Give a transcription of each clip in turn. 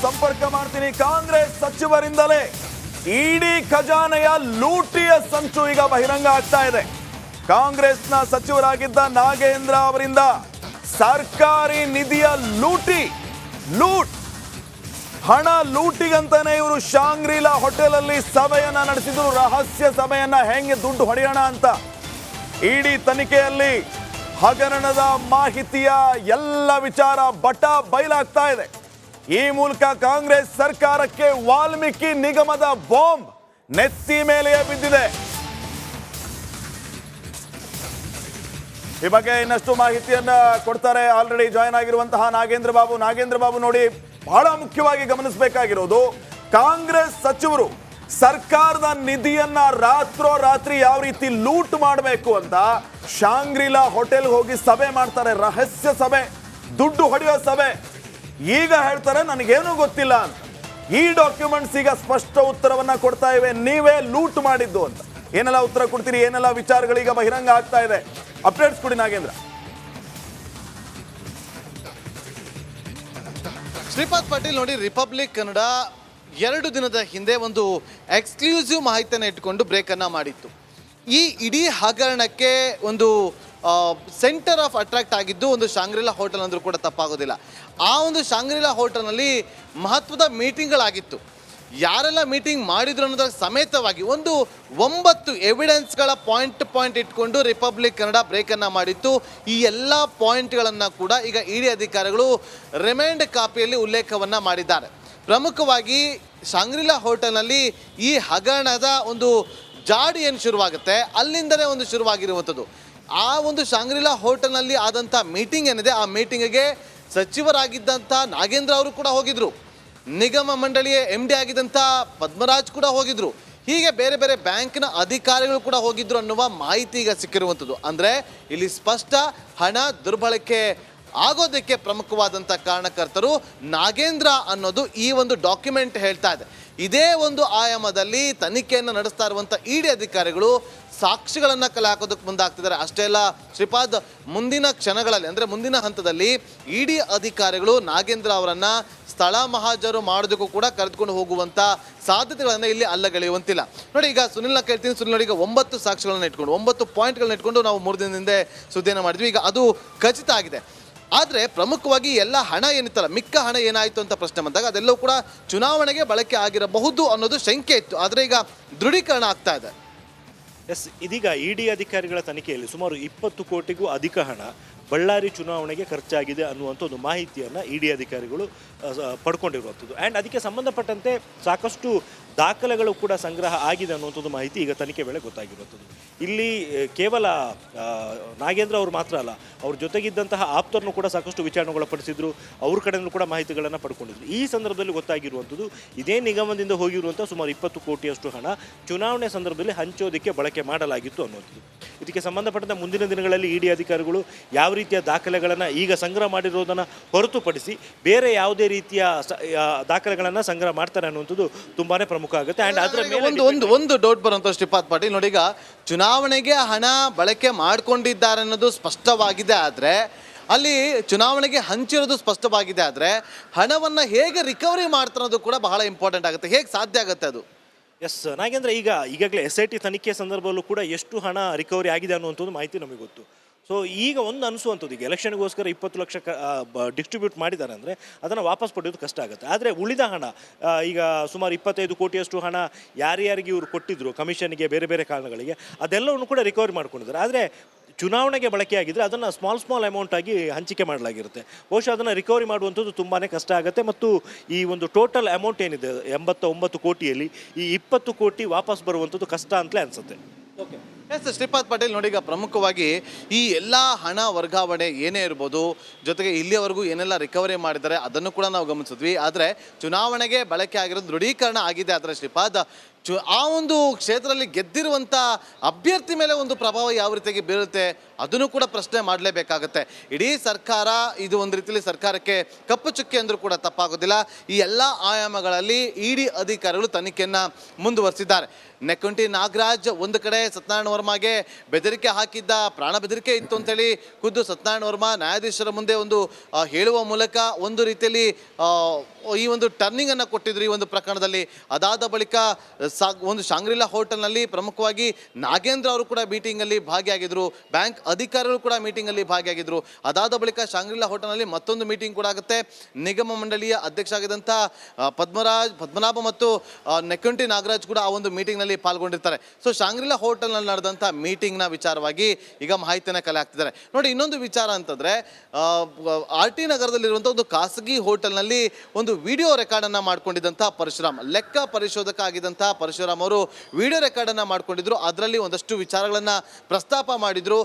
ಸಂಪರ್ಕ ಮಾಡ್ತೀನಿ. ಕಾಂಗ್ರೆಸ್ ಸಚಿವರಿಂದಲೇ ಇಡೀ ಖಜಾನೆಯ ಲೂಟಿಯ ಸಂಚು ಈಗ ಬಹಿರಂಗ ಆಗ್ತಾ ಇದೆ. ಕಾಂಗ್ರೆಸ್ನ ಸಚಿವರಾಗಿದ್ದ ನಾಗೇಂದ್ರ ಅವರಿಂದ ಸರ್ಕಾರಿ ನಿಧಿಯ ಲೂಟ್ ಹಣ ಲೂಟಿಗಂತಾನೆ ಇವರು ಶಾಂಗ್ರಿಲಾ ಹೋಟೆಲ್ ಅಲ್ಲಿ ಸಭೆಯನ್ನ ನಡೆಸಿದ್ರು. ರಹಸ್ಯ ಸಭೆಯನ್ನ ಹೆಂಗೆ ದುಡ್ಡು ಹೊಡೆಯೋಣ ಅಂತ. ಇಡೀ ತನಿಖೆಯಲ್ಲಿ ಹಗರಣದ ಮಾಹಿತಿಯ ಎಲ್ಲ ವಿಚಾರ ಬಯಲಾಗ್ತಾ ಇದೆ. ಈ ಮೂಲಕ ಕಾಂಗ್ರೆಸ್ ಸರ್ಕಾರಕ್ಕೆ ವಾಲ್ಮೀಕಿ ನಿಗಮದ ಬಾಂಬ್ ನೆತ್ತಿ ಮೇಲೆಯೇ ಬಿದ್ದಿದೆ. ಈ ಬಗ್ಗೆ ಇನ್ನಷ್ಟು ಮಾಹಿತಿಯನ್ನ ಕೊಡ್ತಾರೆ ಆಲ್ರೆಡಿ ಜಾಯ್ನ್ ಆಗಿರುವಂತಹ ನಾಗೇಂದ್ರ ಬಾಬು ನೋಡಿ, ಬಹಳ ಮುಖ್ಯವಾಗಿ ಗಮನಿಸಬೇಕಾಗಿರೋದು ಕಾಂಗ್ರೆಸ್ ಸಚಿವರು ಸರ್ಕಾರದ ನಿಧಿಯನ್ನ ರಾತ್ರಿ ಯಾವ ರೀತಿ ಲೂಟ್ ಮಾಡಬೇಕು ಅಂತ ಶಾಂಗ್ರಿಲಾ ಹೋಟೆಲ್ ಹೋಗಿ ಸಭೆ ಮಾಡ್ತಾರೆ. ರಹಸ್ಯ ಸಭೆ, ದುಡ್ಡು ಹೊಡೆಯೋ ಸಭೆ. ಈಗ ಹೇಳ್ತಾರೆ ನನಗೇನು ಗೊತ್ತಿಲ್ಲ ಅಂತ. ಈ ಡಾಕ್ಯುಮೆಂಟ್ಸ್ ಈಗ ಸ್ಪಷ್ಟ ಉತ್ತರವನ್ನ ಕೊಡ್ತಾ ಇವೆ, ನೀವೇ ಲೂಟ್ ಮಾಡಿದ್ದು ಅಂತ. ಏನೆಲ್ಲ ಉತ್ತರ ಕೊಡ್ತೀರಿ, ಏನೆಲ್ಲ ವಿಚಾರಗಳೀಗ ಬಹಿರಂಗ ಆಗ್ತಾ ಇದೆ, ಅಪ್ಡೇಟ್ಸ್ ಕೊಡಿ ನಾಗೇಂದ್ರ. ಶ್ರೀಪಾದ್ ಪಾಟೀಲ್ ನೋಡಿ, ರಿಪಬ್ಲಿಕ್ ಕನ್ನಡ 2 ದಿನದ ಹಿಂದೆ ಒಂದು ಎಕ್ಸ್ಕ್ಲೂಸಿವ್ ಮಾಹಿತಿಯನ್ನು ಇಟ್ಟುಕೊಂಡು ಬ್ರೇಕನ್ನು ಮಾಡಿತ್ತು. ಈ ಇಡೀ ಹಗರಣಕ್ಕೆ ಒಂದು ಸೆಂಟರ್ ಆಫ್ ಅಟ್ರಾಕ್ಟ್ ಆಗಿದ್ದು ಒಂದು ಶಾಂಗ್ರಿಲಾ ಹೋಟೆಲ್ ಅಂದರೂ ಕೂಡ ತಪ್ಪಾಗೋದಿಲ್ಲ. ಆ ಒಂದು ಶಾಂಗ್ರಿಲಾ ಹೋಟೆಲ್ನಲ್ಲಿ ಮಹತ್ವದ ಮೀಟಿಂಗ್ಗಳಾಗಿತ್ತು. ಯಾರೆಲ್ಲ ಮೀಟಿಂಗ್ ಮಾಡಿದ್ರು ಅನ್ನೋದರ ಸಮೇತವಾಗಿ ಒಂದು 9 ಎವಿಡೆನ್ಸ್ಗಳ ಪಾಯಿಂಟ್ ಇಟ್ಕೊಂಡು ರಿಪಬ್ಲಿಕ್ ಕನ್ನಡ ಬ್ರೇಕನ್ನು ಮಾಡಿತ್ತು. ಈ ಎಲ್ಲ ಪಾಯಿಂಟ್ಗಳನ್ನು ಕೂಡ ಈಗ ಇಡಿ ಅಧಿಕಾರಿಗಳು ರಿಮೈಂಡ್ ಕಾಪಿಯಲ್ಲಿ ಉಲ್ಲೇಖವನ್ನು ಮಾಡಿದ್ದಾರೆ. ಪ್ರಮುಖವಾಗಿ ಶಾಂಗ್ರಿಲಾ ಹೋಟೆಲ್ನಲ್ಲಿ ಈ ಹಗರಣದ ಒಂದು ಜಾಡಿ ಏನು ಶುರುವಾಗುತ್ತೆ ಅಲ್ಲಿಂದಲೇ ಒಂದು ಶುರುವಾಗಿರುವಂಥದ್ದು. ಆ ಒಂದು ಶಾಂಗ್ರಿಲಾ ಹೋಟೆಲ್ನಲ್ಲಿ ಆದಂಥ ಮೀಟಿಂಗ್ ಏನಿದೆ, ಆ ಮೀಟಿಂಗಿಗೆ ಸಚಿವರಾಗಿದ್ದಂಥ ನಾಗೇಂದ್ರ ಅವರು ಕೂಡ ಹೋಗಿದ್ರು, ನಿಗಮ ಮಂಡಳಿಯ MD ಆಗಿದ್ದಂಥ ಪದ್ಮರಾಜ್ ಕೂಡ ಹೋಗಿದ್ರು, ಹೀಗೆ ಬೇರೆ ಬೇರೆ ಬ್ಯಾಂಕ್ನ ಅಧಿಕಾರಿಗಳು ಕೂಡ ಹೋಗಿದ್ರು ಅನ್ನುವ ಮಾಹಿತಿ ಈಗ ಸಿಕ್ಕಿರುವಂಥದ್ದು. ಅಂದರೆ ಇಲ್ಲಿ ಸ್ಪಷ್ಟ ಹಣ ದುರ್ಬಳಕೆ ಆಗೋದಕ್ಕೆ ಪ್ರಮುಖವಾದಂಥ ಕಾರಣಕರ್ತರು ನಾಗೇಂದ್ರ ಅನ್ನೋದು ಈ ಒಂದು ಡಾಕ್ಯುಮೆಂಟ್ ಹೇಳ್ತಾ ಇದೆ. ಇದೇ ಒಂದು ಆಯಾಮದಲ್ಲಿ ತನಿಖೆಯನ್ನು ನಡೆಸ್ತಾ ಇರುವಂಥ ಇಡಿ ಅಧಿಕಾರಿಗಳು ಸಾಕ್ಷಿಗಳನ್ನು ಕಲೆ ಹಾಕೋದಕ್ಕೆ ಮುಂದಾಗ್ತಿದ್ದಾರೆ. ಅಷ್ಟೇ ಅಲ್ಲ ಶ್ರೀಪಾದ್, ಮುಂದಿನ ಕ್ಷಣಗಳಲ್ಲಿ ಅಂದರೆ ಮುಂದಿನ ಹಂತದಲ್ಲಿ ಇಡಿ ಅಧಿಕಾರಿಗಳು ನಾಗೇಂದ್ರ ಅವರನ್ನು ಸ್ಥಳ ಮಹಾಜರು ಮಾಡೋದಕ್ಕೂ ಕೂಡ ಕರೆದುಕೊಂಡು ಹೋಗುವಂಥ ಸಾಧ್ಯತೆಗಳನ್ನು ಇಲ್ಲಿ ಅಲ್ಲಗಳೆಯುವಂತಿಲ್ಲ. ನೋಡಿ, ಈಗ ಸುನಿಲ್ನ ಕೇಳ್ತೀನಿ. ಸುನಿಲ್ ನೋಡಿ, ಈಗ 9 ಸಾಕ್ಷಿಗಳನ್ನು ಇಟ್ಕೊಂಡು 9 ಪಾಯಿಂಟ್ಗಳನ್ನ ಇಟ್ಕೊಂಡು ನಾವು 3 ದಿನದಿಂದ ಸುದ್ದಿಯನ್ನು ಮಾಡಿದ್ವಿ. ಈಗ ಅದು ಖಚಿತ ಆಗಿದೆ. ಆದರೆ ಪ್ರಮುಖವಾಗಿ ಎಲ್ಲ ಹಣ ಏನಿತ್ತಲ್ಲ, ಮಿಕ್ಕ ಹಣ ಏನಾಯಿತು ಅಂತ ಪ್ರಶ್ನೆ ಬಂದಾಗ ಅದೆಲ್ಲವೂ ಕೂಡ ಚುನಾವಣೆಗೆ ಬಳಕೆ ಆಗಿರಬಹುದು ಅನ್ನೋದು ಶಂಕೆ ಇತ್ತು. ಆದರೆ ಈಗ ದೃಢೀಕರಣ ಆಗ್ತಾ ಇದೆ. ಇದೀಗ ಇಡಿ ಅಧಿಕಾರಿಗಳ ತನಿಖೆಯಲ್ಲಿ ಸುಮಾರು 20 ಕೋಟಿಗೂ ಅಧಿಕ ಹಣ ಬಳ್ಳಾರಿ ಚುನಾವಣೆಗೆ ಖರ್ಚಾಗಿದೆ ಅನ್ನುವಂಥ ಒಂದು ಮಾಹಿತಿಯನ್ನು ಇಡಿ ಅಧಿಕಾರಿಗಳು ಪಡ್ಕೊಂಡಿರುವಂಥದ್ದು. ಆ್ಯಂಡ್ ಅದಕ್ಕೆ ಸಂಬಂಧಪಟ್ಟಂತೆ ಸಾಕಷ್ಟು ದಾಖಲೆಗಳು ಕೂಡ ಸಂಗ್ರಹ ಆಗಿದೆ ಅನ್ನುವಂಥದ್ದು ಮಾಹಿತಿ ಈಗ ತನಿಖೆ ವೇಳೆ ಗೊತ್ತಾಗಿರುವಂಥದ್ದು. ಇಲ್ಲಿ ಕೇವಲ ನಾಗೇಂದ್ರ ಅವರು ಮಾತ್ರ ಅಲ್ಲ, ಅವ್ರ ಜೊತೆಗಿದ್ದಂತಹ ಆಪ್ತರನ್ನು ಕೂಡ ಸಾಕಷ್ಟು ವಿಚಾರಣೆಗೊಳಪಡಿಸಿದ್ರು, ಅವ್ರ ಕಡೆಯೂ ಕೂಡ ಮಾಹಿತಿಗಳನ್ನು ಪಡ್ಕೊಂಡಿದ್ರು. ಈ ಸಂದರ್ಭದಲ್ಲಿ ಗೊತ್ತಾಗಿರುವಂಥದ್ದು ಇದೇ ನಿಗಮದಿಂದ ಹೋಗಿರುವಂಥ ಸುಮಾರು 20 ಕೋಟಿಯಷ್ಟು ಹಣ ಚುನಾವಣೆ ಸಂದರ್ಭದಲ್ಲಿ ಹಂಚೋದಕ್ಕೆ ಬಳಕೆ ಮಾಡಲಾಗಿತ್ತು ಅನ್ನೋದು. ಇದಕ್ಕೆ ಸಂಬಂಧಪಟ್ಟಂತೆ ಮುಂದಿನ ದಿನಗಳಲ್ಲಿ ಇಡಿ ಅಧಿಕಾರಿಗಳು ಯಾವ ರೀತಿಯ ದಾಖಲೆಗಳನ್ನು ಈಗ ಸಂಗ್ರಹ ಮಾಡಿರೋದನ್ನು ಹೊರತುಪಡಿಸಿ ಬೇರೆ ಯಾವುದೇ ರೀತಿಯ ದಾಖಲೆಗಳನ್ನು ಸಂಗ್ರಹ ಮಾಡ್ತಾರೆ ಅನ್ನುವಂಥದ್ದು ತುಂಬಾ ಪ್ರಮುಖ ಆಗುತ್ತೆ. ಆ್ಯಂಡ್ ಅದರ ಮೇಲೆ ಒಂದು ಡೌಟ್ ಬರುವಂಥ ಶ್ರೀಪಾದ್ ಪಾಟೀಲ್ ನೋಡಿ, ಈಗ ಚುನಾವಣೆಗೆ ಹಣ ಬಳಕೆ ಮಾಡಿಕೊಂಡಿದ್ದಾರೆ ಅನ್ನೋದು ಸ್ಪಷ್ಟವಾಗಿದೆ. ಆದರೆ ಅಲ್ಲಿ ಚುನಾವಣೆಗೆ ಹಂಚಿರೋದು ಸ್ಪಷ್ಟವಾಗಿದೆ. ಆದರೆ ಹಣವನ್ನು ಹೇಗೆ ರಿಕವರಿ ಮಾಡ್ತಾರೆ ಅನ್ನೋದು ಕೂಡ ಬಹಳ ಇಂಪಾರ್ಟೆಂಟ್ ಆಗುತ್ತೆ. ಹೇಗೆ ಸಾಧ್ಯ ಆಗುತ್ತೆ ಅದು? ನಾಗೇಂದ್ರ, ಈಗಾಗಲೇ SIT ತನಿಖೆ ಸಂದರ್ಭದಲ್ಲೂ ಕೂಡ ಎಷ್ಟು ಹಣ ರಿಕವರಿ ಆಗಿದೆ ಅನ್ನುವಂಥದ್ದು ಮಾಹಿತಿ ನಮಗೆ ಗೊತ್ತು. ಸೊ ಈಗ ಒಂದು ಅನಿಸುವಂಥದ್ದು, ಈಗ ಎಲೆಕ್ಷನ್ಗೋಸ್ಕರ 20 ಲಕ್ಷ ಡಿಸ್ಟ್ರಿಬ್ಯೂಟ್ ಮಾಡಿದ್ದಾರೆ ಅಂದರೆ ಅದನ್ನು ವಾಪಸ್ ಪಡೆಯೋದು ಕಷ್ಟ ಆಗುತ್ತೆ. ಆದರೆ ಉಳಿದ ಹಣ ಈಗ ಸುಮಾರು 25 ಕೋಟಿಯಷ್ಟು ಹಣ ಯಾರ್ಯಾರಿಗೆ ಇವರು ಕೊಟ್ಟಿದ್ರು ಕಮಿಷನ್ಗೆ, ಬೇರೆ ಬೇರೆ ಕಾರಣಗಳಿಗೆ, ಅದೆಲ್ಲವನ್ನು ಕೂಡ ರಿಕವರಿ ಮಾಡ್ಕೊಂಡಿದ್ದಾರೆ. ಆದರೆ ಚುನಾವಣೆಗೆ ಬಳಕೆಯಾಗಿದ್ದರೆ ಅದನ್ನು ಸ್ಮಾಲ್ ಅಮೌಂಟ್ ಆಗಿ ಹಂಚಿಕೆ ಮಾಡಲಾಗಿರುತ್ತೆ. ಬಹುಶಃ ಅದನ್ನು ರಿಕವರಿ ಮಾಡುವಂಥದ್ದು ತುಂಬಾ ಕಷ್ಟ ಆಗುತ್ತೆ. ಮತ್ತು ಈ ಒಂದು ಟೋಟಲ್ ಅಮೌಂಟ್ ಏನಿದೆ 89 ಕೋಟಿಯಲ್ಲಿ ಈ 20 ಕೋಟಿ ವಾಪಸ್ ಬರುವಂಥದ್ದು ಕಷ್ಟ ಅಂತಲೇ ಅನಿಸುತ್ತೆ. ಓಕೆ, ಶ್ರೀಪಾದ್ ಪಾಟೀಲ್ ನೋಡಿ, ಈಗ ಪ್ರಮುಖವಾಗಿ ಈ ಎಲ್ಲ ಹಣ ವರ್ಗಾವಣೆ ಏನೇ ಇರ್ಬೋದು, ಜೊತೆಗೆ ಇಲ್ಲಿಯವರೆಗೂ ಏನೆಲ್ಲ ರಿಕವರಿ ಮಾಡಿದ್ದಾರೆ ಅದನ್ನು ಕೂಡ ನಾವು ಗಮನಿಸಿದ್ವಿ. ಆದರೆ ಚುನಾವಣೆಗೆ ಬಳಕೆ ಆಗಿರೋದು ದೃಢೀಕರಣ ಆಗಿದೆ. ಆದರೆ ಶ್ರೀಪಾದ್, ಆ ಒಂದು ಕ್ಷೇತ್ರದಲ್ಲಿ ಗೆದ್ದಿರುವಂಥ ಅಭ್ಯರ್ಥಿ ಮೇಲೆ ಒಂದು ಪ್ರಭಾವ ಯಾವ ರೀತಿಯಾಗಿ ಬೀರುತ್ತೆ ಅದನ್ನು ಕೂಡ ಪ್ರಶ್ನೆ ಮಾಡಲೇಬೇಕಾಗತ್ತೆ. ಇಡೀ ಸರ್ಕಾರ ಇದು ಒಂದು ರೀತಿಯಲ್ಲಿ ಸರ್ಕಾರಕ್ಕೆ ಕಪ್ಪು ಚುಕ್ಕೆ ಅಂದರೂ ಕೂಡ ತಪ್ಪಾಗೋದಿಲ್ಲ. ಈ ಎಲ್ಲ ಆಯಾಮಗಳಲ್ಲಿ ಇಡಿ ಅಧಿಕಾರಿಗಳು ತನಿಖೆಯನ್ನು ಮುಂದುವರಿಸಿದ್ದಾರೆ. ನೆಕ್ಕುಂಟಿ ನಾಗರಾಜ್ ಒಂದು ಕಡೆ ಸತ್ಯನಾರಾಯಣ ವರ್ಮಾಗೆ ಬೆದರಿಕೆ ಹಾಕಿದ್ದ, ಪ್ರಾಣ ಬೆದರಿಕೆ ಇತ್ತು ಅಂತೇಳಿ ಖುದ್ದು ಸತ್ಯನಾರಾಯಣ ವರ್ಮಾ ನ್ಯಾಯಾಧೀಶರ ಮುಂದೆ ಒಂದು ಹೇಳುವ ಮೂಲಕ ಒಂದು ರೀತಿಯಲ್ಲಿ ಈ ಒಂದು ಟರ್ನಿಂಗ್ ಅನ್ನು ಕೊಟ್ಟಿದ್ರು ಈ ಒಂದು ಪ್ರಕರಣದಲ್ಲಿ. ಅದಾದ ಬಳಿಕ ಒಂದು ಶಾಂಗ್ರಿಲಾ ಹೋಟೆಲ್ನಲ್ಲಿ ಪ್ರಮುಖವಾಗಿ ನಾಗೇಂದ್ರ ಅವರು ಕೂಡ ಮೀಟಿಂಗಲ್ಲಿ ಭಾಗಿಯಾಗಿದ್ರು, ಬ್ಯಾಂಕ್ ಅಧಿಕಾರಿಗಳು ಕೂಡ ಮೀಟಿಂಗಲ್ಲಿ ಭಾಗಿಯಾಗಿದ್ರು. ಅದಾದ ಬಳಿಕ ಶಾಂಗ್ರಿಲಾ ಹೋಟೆಲ್ನಲ್ಲಿ ಮತ್ತೊಂದು ಮೀಟಿಂಗ್ ಕೂಡ ಆಗುತ್ತೆ. ನಿಗಮ ಮಂಡಳಿಯ ಅಧ್ಯಕ್ಷ ಆಗಿದ್ದಂಥ ಪದ್ಮನಾಭ ಮತ್ತು ನೆಕ್ಕಂಟಿ ನಾಗರಾಜ್ ಕೂಡ ಆ ಒಂದು ಮೀಟಿಂಗ್ನಲ್ಲಿ ಪಾಲ್ಗೊಂಡಿರ್ತಾರೆ. ಸೊ ಶಾಂಗ್ರಿಲಾ ಹೋಟೆಲ್ನಲ್ಲಿ ನಡೆದಂಥ ಮೀಟಿಂಗ್ನ ವಿಚಾರವಾಗಿ ಈಗ ಮಾಹಿತಿಯನ್ನು ಕಲೆ ಹಾಕ್ತಿದ್ದಾರೆ. ನೋಡಿ, ಇನ್ನೊಂದು ವಿಚಾರ ಅಂತಂದರೆ RT ನಗರದಲ್ಲಿರುವಂಥ ಒಂದು ಖಾಸಗಿ ಹೋಟೆಲ್ನಲ್ಲಿ ಒಂದು ವಿಡಿಯೋ ರೆಕಾರ್ಡನ್ನು ಮಾಡ್ಕೊಂಡಿದ್ದಂಥ ಪರಶುರಾಮ್, ಲೆಕ್ಕ ಪರಿಶೋಧಕ ಆಗಿದ್ದಂಥ ಪರಶುರಾಮ್ ಅವರು ವಿಡಿಯೋ ರೆಕಾರ್ಡನ್ನು ಮಾಡ್ಕೊಂಡಿದ್ರು. ಅದರಲ್ಲಿ ಒಂದಷ್ಟು ವಿಚಾರಗಳನ್ನು ಪ್ರಸ್ತಾಪ ಮಾಡಿದ್ರು.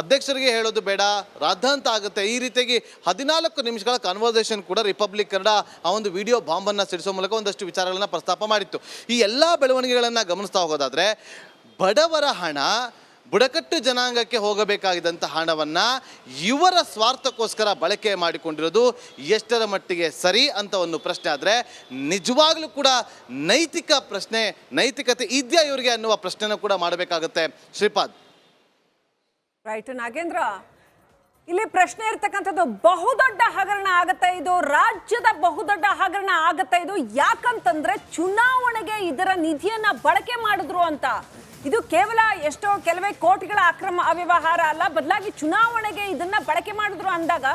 ಅಧ್ಯಕ್ಷರಿಗೆ ಹೇಳೋದು ಬೇಡ, ರಾದ್ಧಾಂತ ಆಗುತ್ತೆ, ಈ ರೀತಿಯಾಗಿ 14 ನಿಮಿಷಗಳ ಕನ್ವರ್ಸೇಷನ್ ಕೂಡ ರಿಪಬ್ಲಿಕ್ ಕನ್ನಡ ಆ ಒಂದು ವಿಡಿಯೋ ಬಾಂಬನ್ನು ಸಿಡಿಸೋ ಮೂಲಕ ಒಂದಷ್ಟು ವಿಚಾರಗಳನ್ನು ಪ್ರಸ್ತಾಪ ಮಾಡಿತ್ತು. ಈ ಎಲ್ಲ ಬೆಳವಣಿಗೆಗಳನ್ನು ಗಮನಿಸ್ತಾ ಹೋಗೋದಾದರೆ ಬಡವರ ಹಣ, ಬುಡಕಟ್ಟು ಜನಾಂಗಕ್ಕೆ ಹೋಗಬೇಕಾಗಿದ್ದಂಥ ಹಣವನ್ನು ಇವರ ಸ್ವಾರ್ಥಕ್ಕೋಸ್ಕರ ಬಳಕೆ ಮಾಡಿಕೊಂಡಿರೋದು ಎಷ್ಟರ ಮಟ್ಟಿಗೆ ಸರಿ ಅಂತ ಒಂದು ಪ್ರಶ್ನೆ ಆದರೆ, ನಿಜವಾಗ್ಲೂ ಕೂಡ ನೈತಿಕತೆ ಇದೆಯಾ ಇವರಿಗೆ ಅನ್ನುವ ಪ್ರಶ್ನೆನ ಕೂಡ ಮಾಡಬೇಕಾಗುತ್ತೆ. ಶ್ರೀಪಾದ್. ರೈಟ್ ನಾಗೇಂದ್ರ, ಇಲ್ಲಿ ಪ್ರಶ್ನೆ ಇರ್ತಕ್ಕಂಥದ್ದು ಬಹುದೊಡ್ಡ ಹಗರಣ ಆಗತ್ತೆ ಇದು, ರಾಜ್ಯದ ಬಹುದೊಡ್ಡ ಹಗರಣ ಆಗತ್ತೆ ಇದು. ಯಾಕಂತಂದ್ರೆ ಚುನಾವಣೆಗೆ ಇದರ ನಿಧಿಯನ್ನ ಬಳಕೆ ಮಾಡಿದ್ರು ಅಂತ. ಇದು ಕೇವಲ ಕೆಲವೇ ಕೋಟಿಗಳ ಅಕ್ರಮ ಅವ್ಯವಹಾರ ಅಲ್ಲ, ಬದಲಾಗಿ ಚುನಾವಣೆಗೆ ಇದನ್ನ ಬಳಕೆ ಮಾಡಿದ್ರು ಅಂದಾಗ,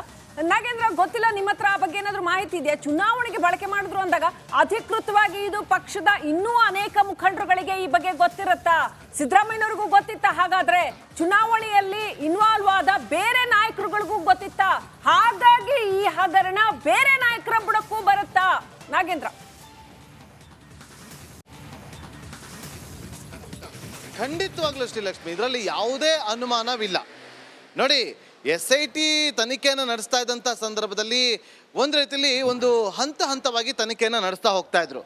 ನಾಗೇಂದ್ರ ಗೊತ್ತಿಲ್ಲ ನಿಮ್ಮ ಹತ್ರ ಆ ಬಗ್ಗೆ ಏನಾದ್ರು ಮಾಹಿತಿ ಇದೆಯಾ? ಚುನಾವಣೆಗೆ ಬಳಕೆ ಮಾಡಿದ್ರು ಅಂದಾಗ ಅಧಿಕೃತವಾಗಿ ಇದು ಪಕ್ಷದ ಇನ್ನೂ ಅನೇಕ ಮುಖಂಡರುಗಳಿಗೆ ಈ ಬಗ್ಗೆ ಗೊತ್ತಿರುತ್ತಾ? ಸಿದ್ದರಾಮಯ್ಯನವ್ರಿಗೂ ಗೊತ್ತಿತ್ತ? ಹಾಗಾದ್ರೆ ಚುನಾವಣೆಯಲ್ಲಿ ಇನ್ವಾಲ್ವ್ ಆದ ಬೇರೆ ನಾಯಕರುಗಳಿಗೂ ಗೊತ್ತಿತ್ತ? ಹಾಗಾಗಿ ಈ ಹಗರಣ ಬೇರೆ ನಾಯಕರ ಬುಡಕ್ಕೂ ಬರುತ್ತಾ ನಾಗೇಂದ್ರ? ಖಂಡಿತವಾಗ್ಲೂ ಶ್ರೀಲಕ್ಷ್ಮಿ, ಇದರಲ್ಲಿ ಯಾವುದೇ ಅನುಮಾನವಿಲ್ಲ. ನೋಡಿ, SIT ತನಿಖೆಯನ್ನು ನಡೆಸ್ತಾ ಇದ್ದಂಥ ಸಂದರ್ಭದಲ್ಲಿ ಒಂದು ರೀತಿಯಲ್ಲಿ ಒಂದು ಹಂತವಾಗಿ ತನಿಖೆಯನ್ನು ನಡೆಸ್ತಾ ಹೋಗ್ತಾ ಇದ್ರು.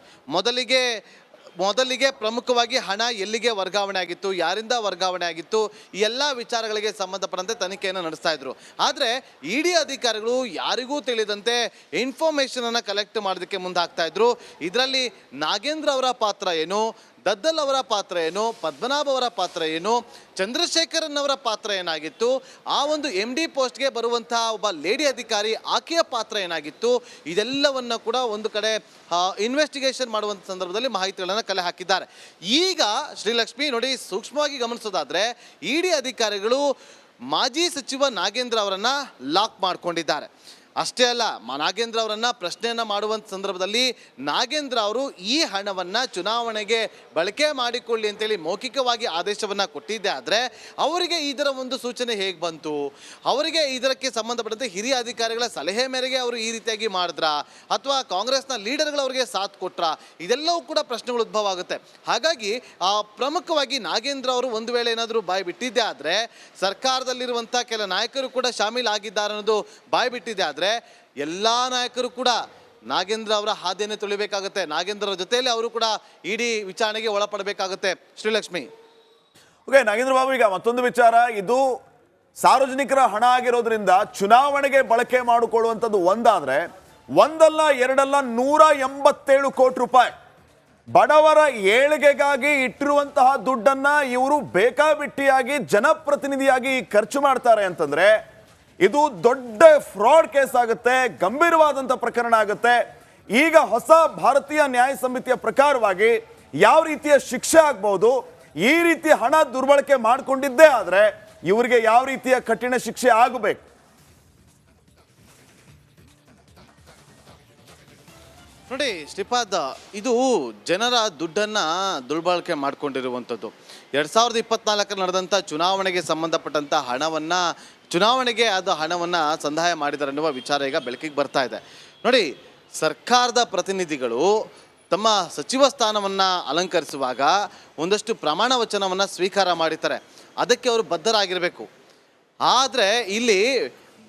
ಮೊದಲಿಗೆ ಪ್ರಮುಖವಾಗಿ ಹಣ ಎಲ್ಲಿಗೆ ವರ್ಗಾವಣೆ ಆಗಿತ್ತು, ಯಾರಿಂದ ವರ್ಗಾವಣೆ ಆಗಿತ್ತು, ಈ ಎಲ್ಲ ವಿಚಾರಗಳಿಗೆ ಸಂಬಂಧಪಟ್ಟಂತೆ ತನಿಖೆಯನ್ನು ನಡೆಸ್ತಾ ಇದ್ರು. ಆದರೆ ED ಅಧಿಕಾರಿಗಳು ಯಾರಿಗೂ ತಿಳಿದಂತೆ ಇನ್ಫಾರ್ಮೇಷನನ್ನು ಕಲೆಕ್ಟ್ ಮಾಡೋದಕ್ಕೆ ಮುಂದಾಗ್ತಾ ಇದ್ರು. ಇದರಲ್ಲಿ ನಾಗೇಂದ್ರ ಅವರ ಪಾತ್ರ ಏನು, ದದ್ದಲ್ ಅವರ ಪಾತ್ರ ಏನು, ಪದ್ಮನಾಭ ಅವರ ಪಾತ್ರ ಏನು, ಚಂದ್ರಶೇಖರನ್ ಅವರ ಪಾತ್ರ ಏನಾಗಿತ್ತು, ಆ ಒಂದು MD ಪೋಸ್ಟ್ಗೆ ಬರುವಂತಹ ಒಬ್ಬ ಲೇಡಿ ಅಧಿಕಾರಿ ಆಕೆಯ ಪಾತ್ರ ಏನಾಗಿತ್ತು, ಇದೆಲ್ಲವನ್ನ ಕೂಡ ಒಂದು ಕಡೆ ಇನ್ವೆಸ್ಟಿಗೇಷನ್ ಮಾಡುವಂಥ ಸಂದರ್ಭದಲ್ಲಿ ಮಾಹಿತಿಗಳನ್ನು ಕಲೆ ಹಾಕಿದ್ದಾರೆ. ಈಗ ಶ್ರೀಲಕ್ಷ್ಮಿ ನೋಡಿ, ಸೂಕ್ಷ್ಮವಾಗಿ ಗಮನಿಸೋದಾದ್ರೆ ED ಅಧಿಕಾರಿಗಳು ಮಾಜಿ ಸಚಿವ ನಾಗೇಂದ್ರ ಅವರನ್ನ ಲಾಕ್ ಮಾಡ್ಕೊಂಡಿದ್ದಾರೆ. ಅಷ್ಟೇ ಅಲ್ಲ, ನಾಗೇಂದ್ರ ಅವರನ್ನು ಪ್ರಶ್ನೆಯನ್ನು ಮಾಡುವಂಥ ಸಂದರ್ಭದಲ್ಲಿ ನಾಗೇಂದ್ರ ಅವರು ಈ ಹಣವನ್ನು ಚುನಾವಣೆಗೆ ಬಳಕೆ ಮಾಡಿಕೊಳ್ಳಿ ಅಂತೇಳಿ ಮೌಖಿಕವಾಗಿ ಆದೇಶವನ್ನು ಕೊಟ್ಟಿದ್ದೆ. ಆದರೆ ಅವರಿಗೆ ಇದರ ಒಂದು ಸೂಚನೆ ಹೇಗೆ ಬಂತು, ಅವರಿಗೆ ಇದಕ್ಕೆ ಸಂಬಂಧಪಟ್ಟಂತೆ ಹಿರಿಯ ಅಧಿಕಾರಿಗಳ ಸಲಹೆ ಮೇರೆಗೆ ಅವರು ಈ ರೀತಿಯಾಗಿ ಮಾಡಿದ್ರಾ, ಅಥವಾ ಕಾಂಗ್ರೆಸ್ನ ಲೀಡರ್ಗಳು ಅವರಿಗೆ ಸಾಥ್ ಕೊಟ್ರಾ, ಇದೆಲ್ಲವೂ ಕೂಡ ಪ್ರಶ್ನೆಗಳು ಉದ್ಭವ ಆಗುತ್ತೆ. ಹಾಗಾಗಿ ಪ್ರಮುಖವಾಗಿ ನಾಗೇಂದ್ರ ಅವರು ಒಂದು ವೇಳೆ ಏನಾದರೂ ಬಾಯಿ ಬಿಟ್ಟಿದ್ದೆ ಆದರೆ, ಸರ್ಕಾರದಲ್ಲಿರುವಂಥ ಕೆಲ ನಾಯಕರು ಕೂಡ ಶಾಮೀಲಾಗಿದ್ದಾರೆ ಅನ್ನೋದು ಬಾಯಿ ಬಿಟ್ಟಿದೆ ಆದರೆ, ಎಲ್ಲಾ ನಾಯಕರು ಕೂಡ ನಾಗೇಂದ್ರ ಅವರ ಹಾದಿಯನ್ನು ತುಳಿಬೇಕಾಗುತ್ತೆ. ನಾಗೇಂದ್ರ ಜೊತೆಯಲ್ಲಿ ಅವರು ಕೂಡ ED ವಿಚಾರಣೆಗೆ ಒಳಪಡಬೇಕಾಗುತ್ತೆ. ಶ್ರೀಲಕ್ಷ್ಮಿ. ಓಕೆ ನಾಗೇಂದ್ರ ಬಾಬು, ಈಗ ಮತ್ತೊಂದು ವಿಚಾರ, ಇದು ಸಾರ್ವಜನಿಕರ ಹಣ ಆಗಿರೋದ್ರಿಂದ ಚುನಾವಣೆಗೆ ಬಳಕೆ ಮಾಡಿಕೊಳ್ಳುವಂಥದ್ದು ಒಂದಾದ್ರೆ, ಒಂದಲ್ಲ ಎರಡಲ್ಲ 187 ಕೋಟಿ ರೂಪಾಯಿ ಬಡವರ ಏಳಿಗೆಗಾಗಿ ಇಟ್ಟಿರುವಂತಹ ದುಡ್ಡನ್ನ ಇವರು ಬೇಕಾಬಿಟ್ಟಿಯಾಗಿ ಜನಪ್ರತಿನಿಧಿಯಾಗಿ ಖರ್ಚು ಮಾಡ್ತಾರೆ ಅಂತಂದ್ರೆ ಇದು ದೊಡ್ಡ ಫ್ರಾಡ್ ಕೇಸ್ ಆಗುತ್ತೆ, ಗಂಭೀರವಾದಂಥ ಪ್ರಕರಣ ಆಗುತ್ತೆ. ಈಗ ಹೊಸ ಭಾರತೀಯ ನ್ಯಾಯ ಸಮಿತಿಯ ಪ್ರಕಾರವಾಗಿ ಯಾವ ರೀತಿಯ ಶಿಕ್ಷೆ ಆಗ್ಬಹುದು, ಈ ರೀತಿ ಹಣ ದುರ್ಬಳಕೆ ಮಾಡಿಕೊಂಡಿದ್ದೇ ಆದರೆ ಇವರಿಗೆ ಯಾವ ರೀತಿಯ ಕಠಿಣ ಶಿಕ್ಷೆ ಆಗಬೇಕು? ನೋಡಿ ಶ್ರೀಪಾದ್, ಇದು ಜನರ ದುಡ್ಡನ್ನು ದುರ್ಬಳಕೆ ಮಾಡಿಕೊಂಡಿರುವಂಥದ್ದು. 2024 ನಡೆದಂಥ ಚುನಾವಣೆಗೆ ಸಂಬಂಧಪಟ್ಟಂಥ ಚುನಾವಣೆಗೆ ಹಣವನ್ನು ಸಂದಾಯ ಮಾಡಿದ್ದಾರೆ ಅನ್ನುವ ವಿಚಾರ ಈಗ ಬೆಳಕಿಗೆ ಬರ್ತಾ ಇದೆ. ನೋಡಿ, ಸರ್ಕಾರದ ಪ್ರತಿನಿಧಿಗಳು ತಮ್ಮ ಸಚಿವ ಸ್ಥಾನವನ್ನು ಅಲಂಕರಿಸುವಾಗ ಒಂದಷ್ಟು ಪ್ರಮಾಣ ವಚನವನ್ನು ಸ್ವೀಕಾರ ಮಾಡಿರ್ತಾರೆ, ಅದಕ್ಕೆ ಅವರು ಬದ್ಧರಾಗಿರಬೇಕು. ಆದರೆ ಇಲ್ಲಿ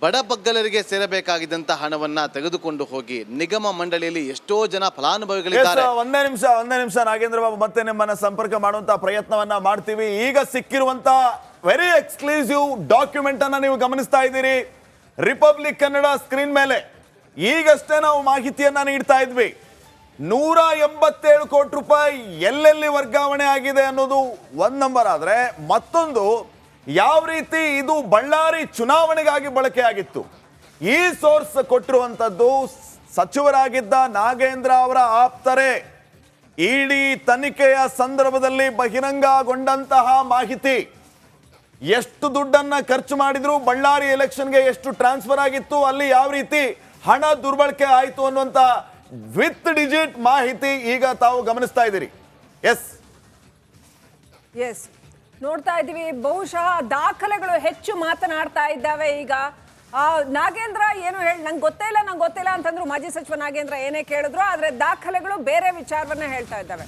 ಬಡಬಗ್ಗಲರಿಗೆ ಸೇರಬೇಕಾಗಿದ್ದಂಥ ಹಣವನ್ನು ತೆಗೆದುಕೊಂಡು ಹೋಗಿ ನಿಗಮ ಮಂಡಳಿಯಲ್ಲಿ ಎಷ್ಟೋ ಜನ ಫಲಾನುಭವಿಗಳಿದ್ದಾರೆ. ಒಂದೇ ನಿಮಿಷ ನಾಗೇಂದ್ರ ಬಾಬು, ಮತ್ತೆ ನಿಮ್ಮನ್ನ ಸಂಪರ್ಕ ಮಾಡುವಂತ ಪ್ರಯತ್ನವನ್ನ ಮಾಡ್ತೀವಿ. ಈಗ ಸಿಕ್ಕಿರುವಂತ ವೆರಿ ಎಕ್ಸ್ಕ್ಲೂಸಿವ್ ಡಾಕ್ಯುಮೆಂಟ್ ಅನ್ನ ನೀವು ಗಮನಿಸ್ತಾ ಇದ್ದೀರಿ ರಿಪಬ್ಲಿಕ್ ಕನ್ನಡ ಸ್ಕ್ರೀನ್ ಮೇಲೆ. ಈಗಷ್ಟೇ ನಾವು ಮಾಹಿತಿಯನ್ನ ನೀಡ್ತಾ ಇದ್ವಿ. 187 ಕೋಟಿ ರೂಪಾಯಿ ಎಲ್ಲೆಲ್ಲಿ ವರ್ಗಾವಣೆ ಆಗಿದೆ ಅನ್ನೋದು ಒಂದ್ ನಂಬರ್ ಆದ್ರೆ, ಮತ್ತೊಂದು ಯಾವ ರೀತಿ ಇದು ಬಳ್ಳಾರಿ ಚುನಾವಣೆಗಾಗಿ ಬಳಕೆ ಆಗಿತ್ತು. ಈ ಸೋರ್ಸ್ ಕೊಟ್ಟಿರುವಂತದ್ದು ಸಚಿವರಾಗಿದ್ದ ನಾಗೇಂದ್ರ ಅವರ ಆಪ್ತರೇ ಇಡಿ ತನಿಖೆಯ ಸಂದರ್ಭದಲ್ಲಿ ಬಹಿರಂಗಗೊಂಡಂತಹ ಮಾಹಿತಿ, ಎಷ್ಟು ದುಡ್ಡನ್ನ ಖರ್ಚು ಮಾಡಿದ್ರು, ಬಳ್ಳಾರಿ ಎಲೆಕ್ಷನ್ಗೆ ಎಷ್ಟು ಟ್ರಾನ್ಸ್ಫರ್ ಆಗಿತ್ತು, ಅಲ್ಲಿ ಯಾವ ರೀತಿ ಹಣ ದುರ್ಬಳಕೆ ಆಯಿತು ಅನ್ನುವಂತ ವಿತ್ ಡಿಜಿಟ್ ಮಾಹಿತಿ ಈಗ ತಾವು ಗಮನಿಸ್ತಾ ಇದ್ದೀರಿ. ಎಸ್, ನೋಡ್ತಾ ಇದ್ದೀವಿ. ಬಹುಶಃ ದಾಖಲೆಗಳು ಹೆಚ್ಚು ಮಾತನಾಡ್ತಾ ಇದ್ದಾವೆ. ಈಗ ನಾಗೇಂದ್ರ ಏನು ಹೇಳಿ ನಂಗೆ ಗೊತ್ತಿಲ್ಲ ಅಂತಂದ್ರು ಮಾಜಿ ಸಚಿವ ನಾಗೇಂದ್ರ ಏನೇ ಕೇಳಿದ್ರು, ಆದ್ರೆ ದಾಖಲೆಗಳು ಬೇರೆ ವಿಚಾರವನ್ನ ಹೇಳ್ತಾ ಇದ್ದಾವೆ.